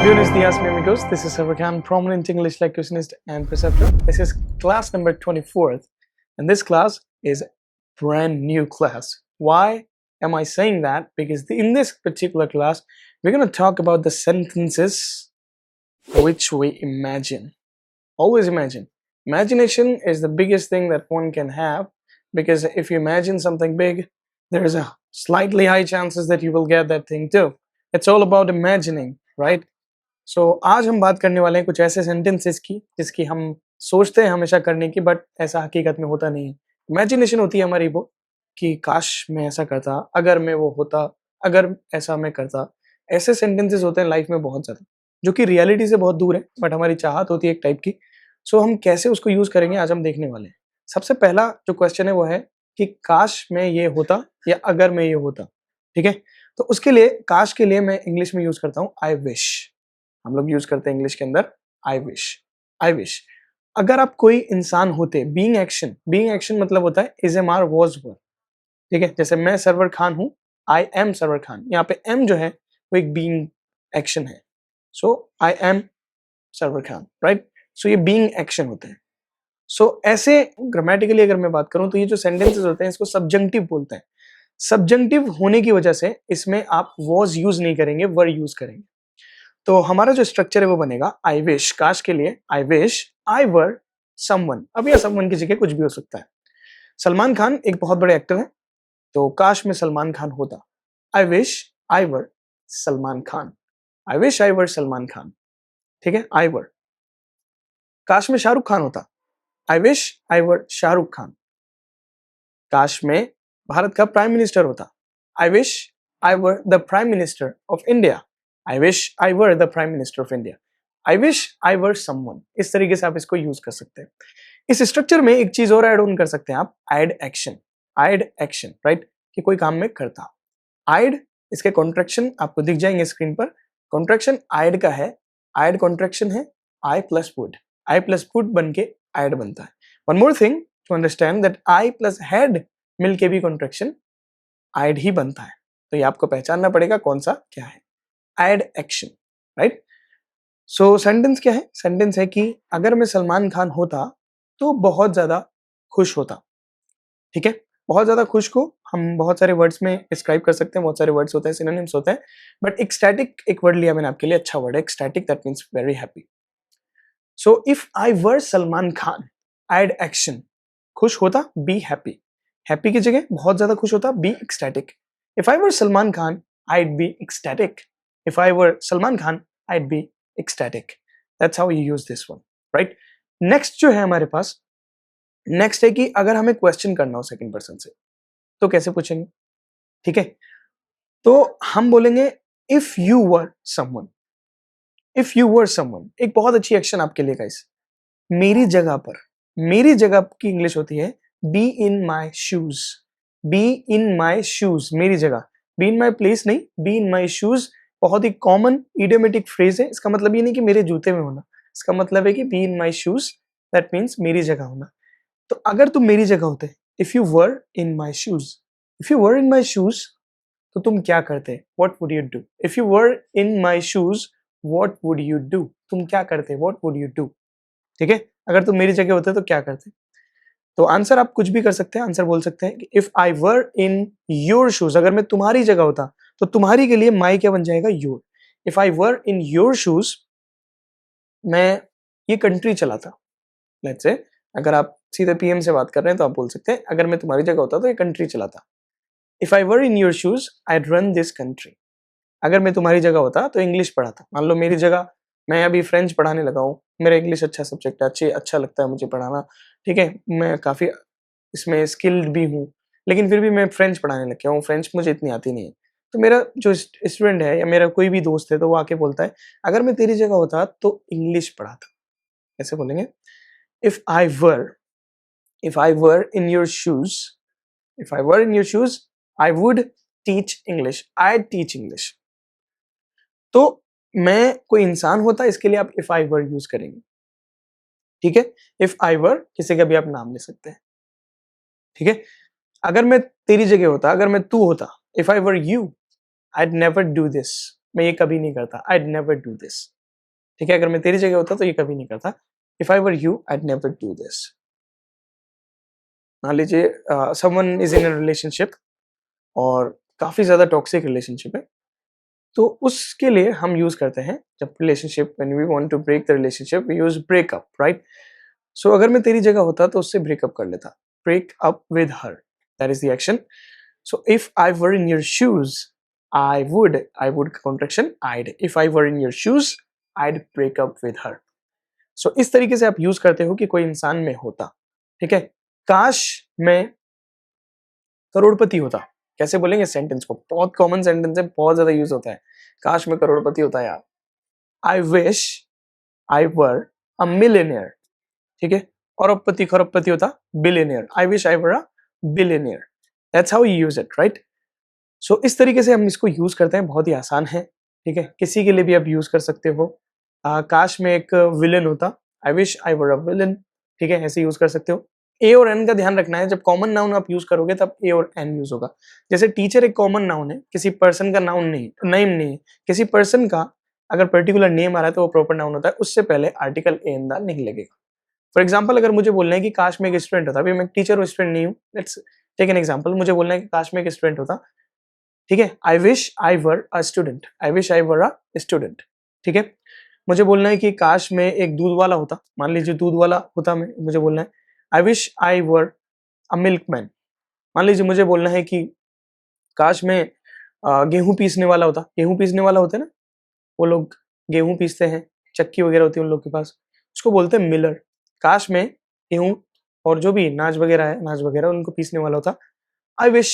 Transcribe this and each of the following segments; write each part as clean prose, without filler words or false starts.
Buenos dias, mi amigos. This is Sarvar Khan, prominent English lectionist and preceptor. This is class number 24th, and this class is brand new class. Why am I saying that? Because in this particular class, we're going to talk about the sentences which we imagine. Always imagine. Imagination is the biggest thing that one can have, because if you imagine something big, there is a slightly high chances that you will get that thing too. It's all about imagining, right? आज हम बात करने वाले हैं कुछ ऐसे sentences की जिसकी हम सोचते हैं हमेशा करने की, बट ऐसा हकीकत में होता नहीं है। इमेजिनेशन होती है हमारी वो कि काश मैं ऐसा करता, अगर मैं वो होता, अगर ऐसा मैं करता। ऐसे सेंटेंसेस होते हैं लाइफ में बहुत ज़्यादा, जो कि रियलिटी से बहुत दूर है, बट हमारी चाहत होती है एक टाइप की। हम कैसे उसको यूज़ करेंगे आज हम देखने वाले हैं। सबसे पहला जो क्वेश्चन है वो है कि काश मैं ये होता या अगर मैं ये होता। ठीक है, तो उसके लिए काश के लिए मैं इंग्लिश में यूज़ करता हूँ आई विश। हम लोग यूज करते हैं इंग्लिश के अंदर आई विश। आई विश अगर आप कोई इंसान होते, बीइंग एक्शन मतलब होता है is am are was were. ठीक है, जैसे मैं सरवर खान हूं, आई एम सरवर खान। यहाँ पे एम जो है वो एक बीइंग एक्शन है। So I am Sarwar Khan, right. So ये बीइंग एक्शन होते हैं। ऐसे ग्रामेटिकली अगर मैं बात करूं तो ये जो सेंटेंसेस होते हैं इसको सब्जंक्टिव बोलते हैं। सब्जंक्टिव होने की वजह से इसमें आप वॉज यूज नहीं करेंगे, वर यूज करेंगे। तो हमारा जो स्ट्रक्चर है वो बनेगा आई विश। काश के लिए आई विश आई वर समवन। अब यह समवन की जगह कुछ भी हो सकता है। सलमान खान एक बहुत बड़े एक्टर हैं, तो काश में सलमान खान होता। I wish I were Salman Khan. I wish I were Salman Khan. ठीक है, आई वर। काश में शाहरुख खान होता। I wish I were Shahrukh Khan. काश में भारत का प्राइम मिनिस्टर होता। I wish I were the prime minister of India. I wish I were the Prime Minister of India. I wish I were someone. इस तरीके से आप इसको यूज कर सकते हैं। इस स्ट्रक्चर में एक चीज और ऐड ऑन कर सकते हैं आप, add action. Add action, right? कि कोई काम में करता। Add इसके कॉन्ट्रैक्शन आपको दिख जाएंगे स्क्रीन पर। कॉन्ट्रैक्शन add का है, add कॉन्ट्रैक्शन है I plus would. I plus would बन के add बनता है। One more thing to understand that I plus had मिलके भी कॉन्ट्रैक्शन add ही बनता है। तो ये आपको पहचानना पड़ेगा कौन सा क्या है। Add action, right. सेंटेंस क्या है? सेंटेंस है कि अगर मैं सलमान खान होता तो बहुत ज्यादा खुश होता। ठीक है, बहुत ज्यादा खुश को हम बहुत सारे वर्ड्स में डिस्क्राइब कर सकते हैं, बहुत सारे वर्ड्स होते हैं, सिनोनिम्स होते हैं, बट एक्सटैटिक एक वर्ड लिया मैंने आपके लिए, अच्छा वर्ड है ecstatic, that means very happy. So if I were Salman Khan, add action, खुश होता, बी हैप्पी। हैप्पी की जगह बहुत ज्यादा खुश होता, be ecstatic. If I were Salman Khan, I'd be ecstatic. If I were Salman Khan, I'd be ecstatic. That's how you use this one, right? Next जो है हमारे पास, next है कि अगर हमें क्वेश्चन करना हो सेकंड पर्सन से तो कैसे पूछेंगे? ठीक है, तो हम बोलेंगे if you were someone. If you were someone एक बहुत अच्छी एक्शन आपके लिए गाइस। मेरी जगह पर, मेरी जगह की इंग्लिश होती है be in my shoes. Be in my shoes, मेरी जगह। बी इन माई प्लेस नहीं, बी इन माई शूज बहुत ही कॉमन इडियोमेटिक फ्रेज है। इसका मतलब ये नहीं कि मेरे जूते में होना, इसका मतलब है कि be in my shoes, that means मेरी जगह होना। तो अगर तुम मेरी जगह होते, if you were in my shoes, if you were in my shoes तो तुम क्या करते? What would you do? If you were in my shoes what would you do? तुम क्या करते? What would you do? ठीक है, अगर तुम मेरी जगह होते तो क्या करते? तो आंसर आप कुछ भी कर सकते हैं। आंसर बोल सकते हैं कि if I were in your shoes, अगर मैं तुम्हारी जगह होता तो तुम्हारी के लिए माई क्या बन जाएगा? Your. If I were in your shoes, मैं ये कंट्री चलाता। लेट्स से अगर आप सीधे पीएम से बात कर रहे हैं तो आप बोल सकते हैं अगर मैं तुम्हारी जगह होता तो ये कंट्री चलाता। If I were in your shoes I run this country. अगर मैं तुम्हारी जगह होता तो इंग्लिश पढ़ाता। मान लो मेरी जगह, मैं अभी फ्रेंच पढ़ाने लगा हूँ, मेरा इंग्लिश अच्छा सब्जेक्ट है, अच्छा लगता है मुझे पढ़ाना। ठीक है, मैं काफ़ी इसमें स्किल्ड भी हूँ, लेकिन फिर भी मैं फ्रेंच पढ़ाने लग गया हूँ। फ्रेंच मुझे इतनी आती नहीं है। तो मेरा जो स्टूडेंट है या मेरा कोई भी दोस्त है तो वो आके बोलता है अगर मैं तेरी जगह होता तो इंग्लिश पढ़ाता। कैसे बोलेंगे? If I were in your shoes, if I were in your shoes I would teach English, I teach English. तो मैं कोई इंसान होता, इसके लिए आप इफ आई वर यूज करेंगे। ठीक है, इफ आई वर किसी का भी आप नाम ले सकते हैं। ठीक है, अगर मैं तेरी जगह होता, अगर मैं तू होता, if I were you, I'd never do this. मैं ये कभी नहीं करता। I'd never do this. ठीक है, अगर मैं तेरी जगह होता तो ये कभी नहीं करता। If I were you I'd never do this। मान लीजिए someone is in a relationship और काफी ज्यादा टॉक्सिक रिलेशनशिप है, तो उसके लिए हम यूज करते हैं, जब relationship when we want to break the relationship we use breakup, right. So अगर मैं तेरी जगह होता तो उससे ब्रेकअप कर लेता, break up with her, that is the action. So if I were in your shoes I would contraction I'd, if I were in your shoes I'd break up with her। सो इस तरीके से आप use करते हो कि कोई इंसान में होता, ठीक है। काश मैं करोड़पति होता, कैसे बोलेंगे सेंटेंस को, बहुत कॉमन सेंटेंस है, बहुत ज्यादा यूज होता है। काश मैं करोड़पति होता यार। आई wish I were a millionaire, ठीक है। और अरबपति खरबपति होता billionaire. I wish I were a billionaire, that's how you use it, right. So इस तरीके से हम इसको यूज करते हैं, बहुत ही आसान है, ठीक है। किसी के लिए भी आप यूज कर सकते हो। काश में एक विलन होता, I wish I were a villain, ठीक है, ऐसे यूज कर सकते हो। ए और एन का ध्यान रखना है, जब कॉमन नाउन आप यूज करोगे तब ए और एन यूज होगा। जैसे टीचर एक कॉमन नाउन है, किसी पर्सन का नाउन नहीं, नेम नहीं है। किसी पर्सन का अगर पर्टिकुलर नेम आ रहा है तो वो प्रॉपर नाउन होता है, उससे पहले आर्टिकल ए एन दा नहीं लगेगा। फॉर एग्जाम्पल अगर मुझे बोलना है कि काश में एक स्टूडेंट होता, अभी मैं टीचर और स्टूडेंट नहीं हूँ, लेट्स टेक एन एग्जाम्पल, मुझे बोलना है कि काश में एक स्टूडेंट होता, ठीक है। आई wish I were a student, I wish I were a student, ठीक है। मुझे बोलना है कि काश में एक दूध वाला होता, मान लीजिए दूध वाला होता, मैं मुझे बोलना है आई wish I were a milkman. मान लीजिए मुझे बोलना है कि काश में गेहूं पीसने वाला होता, गेहूं पीसने वाला होता है ना, वो लोग गेहूं पीसते हैं, चक्की वगैरह होती है उन लोग के पास, उसको बोलते हैं मिलर। काश में गेहूं और जो भी अनाज वगैरह है, अनाज वगैरह उनको पीसने वाला होता, I wish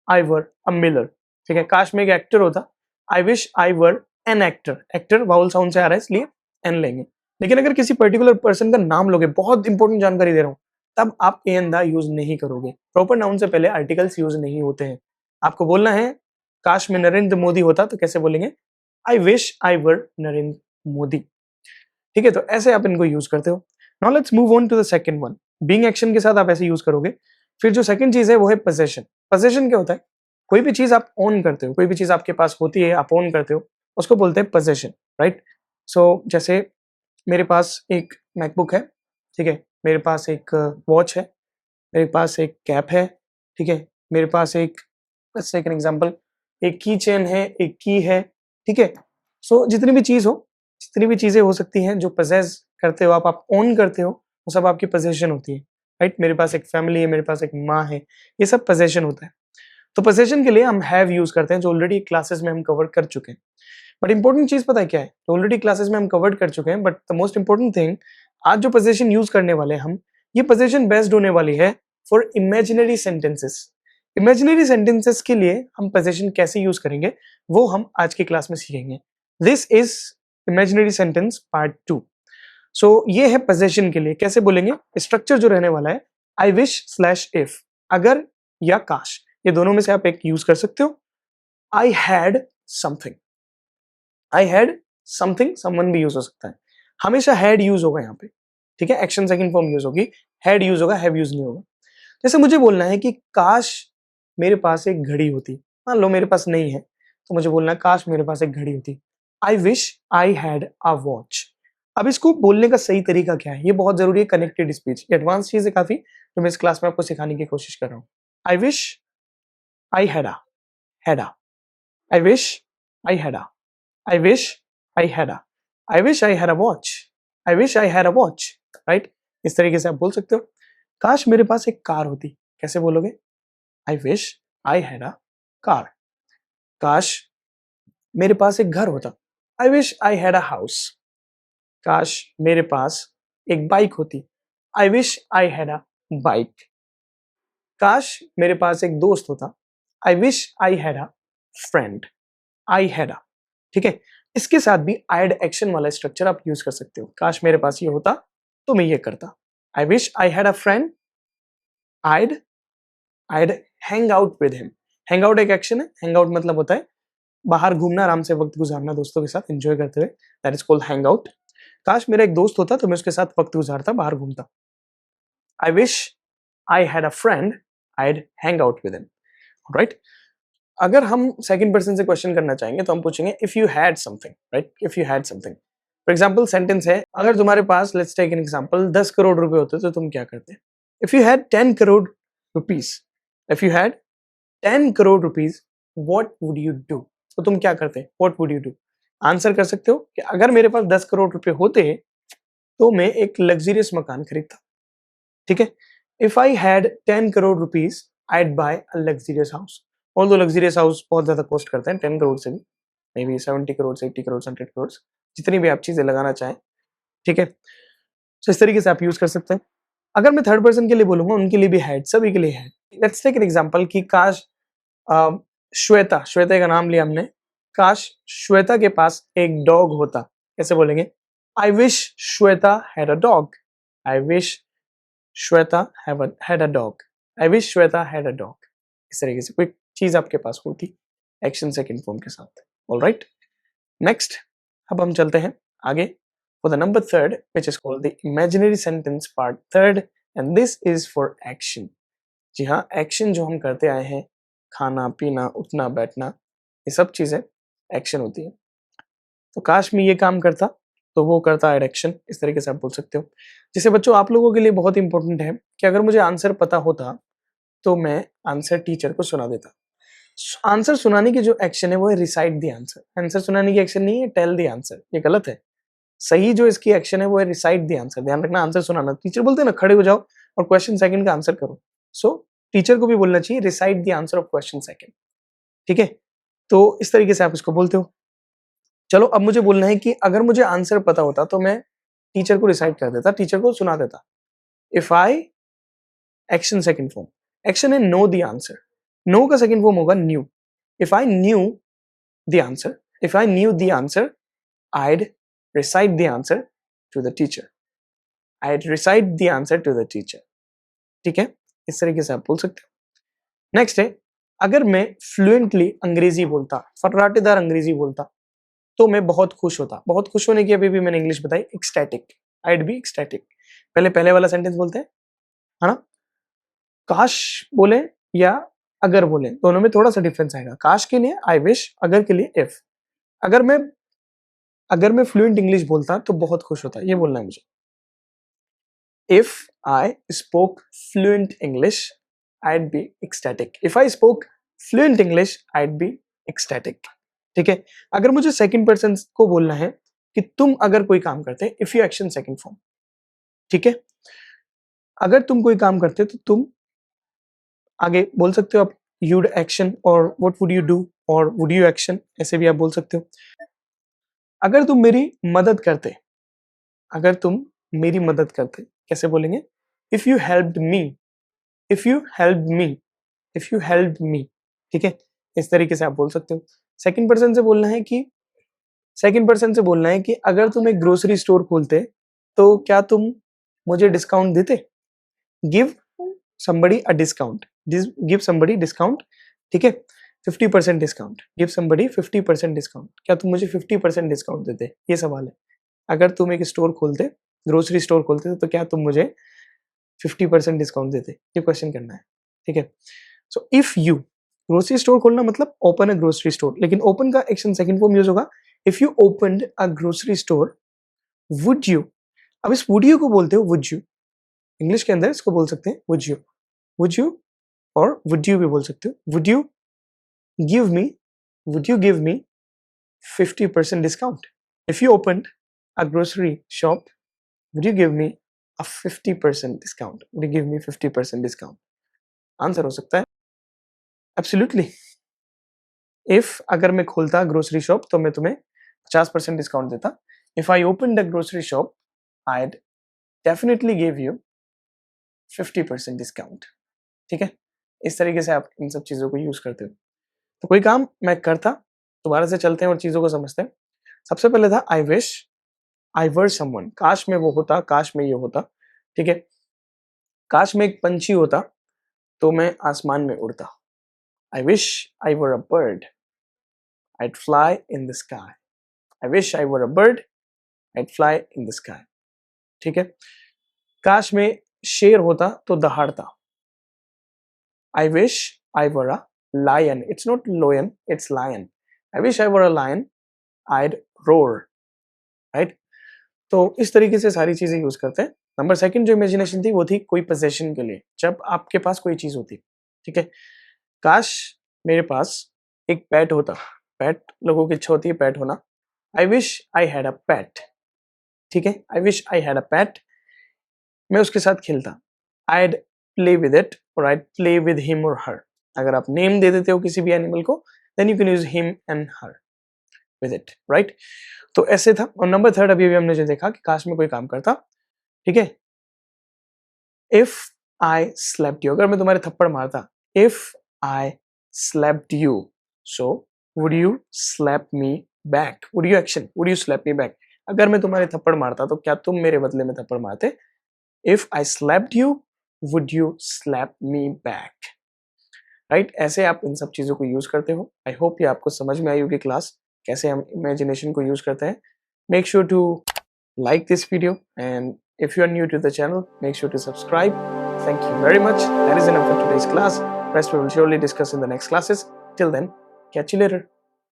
I were a Miller, ठीक है। काश में एक एक्टर होता, I wish I were an actor, actor vowel sound से आ रहा है इसलिए एन लेंगे। लेकिन अगर किसी पर्टिकुलर पर्सन का नाम लोगे, बहुत इंपॉर्टेंट जानकारी दे रहा हूं, तब आप ए एन दा यूज नहीं करोगे। प्रॉपर नाउन से पहले आर्टिकल्स यूज नहीं होते हैं। आपको बोलना है काश में नरेंद्र मोदी होता, तो कैसे बोलेंगे, I wish I were Narendra Modi, ठीक है। तो ऐसे आप इनको यूज करते हो। Now let's move on to the second one. Being action के साथ आप ऐसे यूज करोगे। फिर जो सेकंड चीज है वो है पोजेशन। पोजेशन क्या होता है, कोई भी चीज आप ओन करते हो, कोई भी चीज आपके पास होती है, आप ओन करते हो, उसको बोलते हैं पोजेशन, राइट। सो जैसे मेरे पास एक मैकबुक है, ठीक है, मेरे पास एक वॉच है, मेरे पास एक कैप है, ठीक है, मेरे पास एक, लेट्स टेक एन एग्जांपल, एक की चेन है, एक की है, ठीक है। सो जितनी भी चीज हो, जितनी भी चीजें हो सकती हैं जो पोजेस करते हो आप ओन करते हो, वो सब आपकी पोजेशन होती है, राइट। मेरे पास एक फैमिली है, मेरे पास एक माँ है, ये सब पोजेशन होता है। तो पोजेशन के लिए हम हैव यूज करते हैं, जो ऑलरेडी क्लासेस में हम कवर कर चुके हैं। बट इंपॉर्टेंट चीज पता है क्या है, तो ऑलरेडी क्लासेस में हम कवर कर चुके हैं, but the most important thing, आज जो पोजेशन यूज करने वाले हैं हम, ये पोजेशन बेस्ड होने वाली है for imaginary sentences. Imaginary sentences के लिए हम पोजेशन कैसे यूज करेंगे वो हम आज की क्लास में सीखेंगे। This is imaginary sentence part 2। सो ये है पोजेशन के लिए, कैसे बोलेंगे, स्ट्रक्चर जो रहने वाला है आई विश स्लैश इफ, अगर या काश, ये दोनों में से आप एक यूज कर सकते हो। I had something, I had something, someone भी यूज हो सकता है, हमेशा हैड यूज होगा यहाँ पे, ठीक है। एक्शन सेकंड फॉर्म यूज होगी, हैड यूज होगा, हैव यूज नहीं होगा। जैसे मुझे बोलना है कि काश मेरे पास एक घड़ी होती, मान लो मेरे पास नहीं है, तो मुझे बोलना है काश मेरे पास एक घड़ी होती, आई wish I had a watch. अब इसको बोलने का सही तरीका क्या है, ये बहुत जरूरी है, कनेक्टेड स्पीच, एडवांस चीज है काफी, तो मैं इस क्लास में आपको सिखाने की कोशिश कर रहा हूँ। आई wish I had a, I wish I had a, I wish I had a, I wish I had a watch, I wish I had a watch, right? इस तरीके से आप बोल सकते हो। काश मेरे पास एक कार होती, कैसे बोलोगे, I wish I had a car। काश मेरे पास एक घर होता, I wish I had a house। काश मेरे पास एक बाइक होती, I wish I had a bike। काश मेरे पास एक दोस्त होता, I wish I had a friend, I had a, ठीक है। इसके साथ भी आइड एक्शन वाला स्ट्रक्चर आप यूज कर सकते हो। काश मेरे पास ये होता तो मैं ये करता, I wish I had a friend, I'd I'd hang out with him. Hang out एक एक्शन है, हैंग आउट मतलब होता है बाहर घूमना, आराम से वक्त गुजारना दोस्तों के साथ एंजॉय करते हुए, that is called hang out. काश मेरा एक दोस्त होता तो मैं उसके साथ वक्त गुजारता, बाहर घूमता। I wish I had a friend, I'd hang out with him, right. अगर हम सेकंड पर्सन से क्वेश्चन करना चाहेंगे तो हम पूछेंगे if you had something, right, if you had something. For example sentence है, अगर तुम्हारे पास, let's take an example, 10 crore रुपए होते तो तुम क्या करते? If you had 10 crore rupees, if you had 10 crore rupees, what would you do? तो तुम क्या करते? What would you do? Answer कर सकते हो कि अगर मेरे पास 10 करोड़ रुपए होते तो मैं एक लग्जरियस मकान खरीदता। ठीक है, if I had 10 crore rupees I'd buy a luxurious house. Although luxurious house बहुत ज्यादा कॉस्ट करते हैं 10 करोड़ से भी, मे बी 70 करोड़, 80 करोड़, 100 करोड़, जितनी भी आप चीजें लगाना चाहें। ठीक है, तो इस तरीके से आप यूज कर सकते हैं। अगर मैं थर्ड पर्सन के लिए बोलूंगा, उनके लिए भी हैड, सभी के लिए had. Let's take an example कि काश श्वेता, श्वेता का नाम लिया हमने, काश श्वेता के पास एक डॉग होता। कैसे बोलेंगे? I wish Shweta had a dog. I wish Shweta had a dog. I wish Shweta had a dog. इस तरीके से कोई चीज आपके पास होती एक्शन सेकंड फॉर्म के साथ। ऑलराइट, नेक्स्ट अब हम चलते हैं आगे for the number third, which is called the imaginary sentence part third, and this is for action. जी हाँ, एक्शन जो हम करते आए हैं, खाना पीना उठना बैठना, ये सब चीजें एक्शन होती है। तो काश मैं ये काम करता तो वो करता है एक्शन, इस तरीके से आप बोल सकते हो। जैसे बच्चों, आप लोगों के लिए बहुत इंपॉर्टेंट है कि अगर मुझे आंसर पता होता तो मैं आंसर टीचर को सुना देता। आंसर सुनाने की जो एक्शन है वो है रिसाइट द आंसर। आंसर सुनाने की एक्शन नहीं है टेल द आंसर, ये गलत है। सही जो इसकी एक्शन है वो है रिसाइट द आंसर। ध्यान रखना, आंसर सुनाना, टीचर बोलते हैं ना खड़े हो जाओ और क्वेश्चन सेकंड का आंसर करो, सो टीचर को भी बोलना चाहिए recite the answer of question second. ठीक है, तो इस तरीके से आप इसको बोलते हो। चलो अब मुझे बोलना है कि अगर मुझे आंसर पता होता तो मैं टीचर को रिसाइट कर देता, टीचर को सुना देता। If I, action second form, action है नो द आंसर, नो का सेकंड फॉर्म होगा new. If I knew the answer, if I knew the answer, I'd recite the answer to the teacher. I'd recite the answer to the teacher. ठीक है, इस तरीके से आप बोल सकते हो। नेक्स्ट है, अगर मैं फ्लुएंटली अंग्रेजी बोलता, फर्राटेदार अंग्रेजी बोलता, तो मैं बहुत खुश होता। बहुत खुश होने की अभी भी मैंने इंग्लिश बताई, एक्सटैटिक। I'd be ecstatic। पहले वाला सेंटेंस बोलते हैं, है ना? काश बोले या अगर बोले, दोनों में थोड़ा सा डिफरेंस आएगा। काश के लिए आई विश, अगर के लिए इफ। अगर मैं फ्लुएंट इंग्लिश बोलता तो बहुत खुश होता, ये बोलना है मुझे। If I spoke fluent English, I'd be ecstatic. If I spoke fluent English, I'd be ecstatic. ठीक है, अगर मुझे सेकंड पर्सन को बोलना है कि तुम अगर कोई काम करते, if you action second form. ठीक है, अगर तुम कोई काम करते तो तुम आगे बोल सकते हो आप यूड एक्शन और व्हाट वुड यू डू और वुड यू एक्शन, ऐसे भी आप बोल सकते हो। अगर तुम मेरी मदद करते, अगर तुम मेरी मदद करते, कैसे बोलेंगे? If you helped me, if you helped me, if you helped me. ठीक है, इस तरीके से आप बोल सकते हो। सेकंड पर्सन से बोलना है कि, सेकंड पर्सन से बोलना है कि अगर तुम एक ग्रोसरी स्टोर खोलते तो क्या तुम मुझे डिस्काउंट देते? Give somebody a discount, give somebody discount। ठीक है, 50% डिस्काउंट, गिव somebody 50% डिस्काउंट। क्या तुम मुझे 50% डिस्काउंट देते? ये सवाल है। अगर तुम एक स्टोर खोलते, ग्रोसरी स्टोर खोलते तो क्या तुम मुझे 50% डिस्काउंट देते? ये क्वेश्चन करना है। ठीक है, so if you, grocery store खोलना मतलब ओपन अ ग्रोसरी स्टोर, लेकिन ओपन का एक्शन सेकंड फॉर्म यूज होगा if you opened a grocery store, would you. अब इस वुड यू को बोलते हो वुड यू, इंग्लिश के अंदर इसको बोल सकते हैं वुड यू, वुड यू, और वुड यू भी बोल सकते हो। Would you give me, would you give me 50% discount? If you opened a grocery shop, would you give me a 50% discount? Would you give me 50% discount? Answer हो सकता है absolutely. If अगर मैं खोलता ग्रोसरी शॉप तो मैं तुम्हें 50% discount देता। If I open the grocery shop, I definitely give you 50% discount. ठीक है, इस तरीके से आप इन सब चीजों को यूज करते हो। तो कोई काम मैं करता, दोबारा से चलते हैं और चीजों को समझते हैं। सबसे पहले था आई विश आई वर समवन, काश में वो होता, काश में ये होता। ठीक है, काश में एक पंछी होता तो मैं आसमान में उड़ता। आई wish I were a bird, I'd fly in the sky. I wish I were a bird, I'd fly in the sky. ठीक है, काश में शेर होता तो दहाड़ता। I wish I were a lion. It's not lion, it's lion. I wish I were a lion, I'd roar. Right? तो इस तरीके से सारी चीजें यूज करते हैं। नंबर सेकंड जो इमेजिनेशन थी वो थी कोई पोजेशन के लिए, जब आपके पास कोई चीज होती, ठीक है। काश मेरे पास एक पेट होता। पेट, लोगों की इच्छा होती है पेट होना। आई विश आई हैड अ पेट, ठीक है। आई विश आई हैड अ पेट, मैं उसके साथ खेलता। I'd play with it or I'd play with him or her. अगर आप नेम दे देते हो किसी भी एनिमल को, then you can use him and her with it, right? तो ऐसे था। और नंबर थर्ड अभी अभी हमने जो देखा कि काश में कोई काम करता, ठीक है। If I slapped you, अगर मैं तुम्हारे थप्पड़ मारता, if I slapped you, so would you slap me back? Would you action? Would you slap me back? अगर मैं तुम्हारे थप्पड़ मारता तो क्या तुम मेरे बदले में थप्पड़ मारते? If I slapped you, would you slap me back? Right, ऐसे आप इन सब चीजों को यूज करते हो। आई होप ये आपको समझ में आई होगी क्लास, कैसे हम इमेजिनेशन को यूज करते हैं। Make sure to like this video, and if you are new to the channel, make sure to subscribe. Thank you very much. That is enough for today's class. Rest we will surely discuss in the next classes. Till then, catch you later.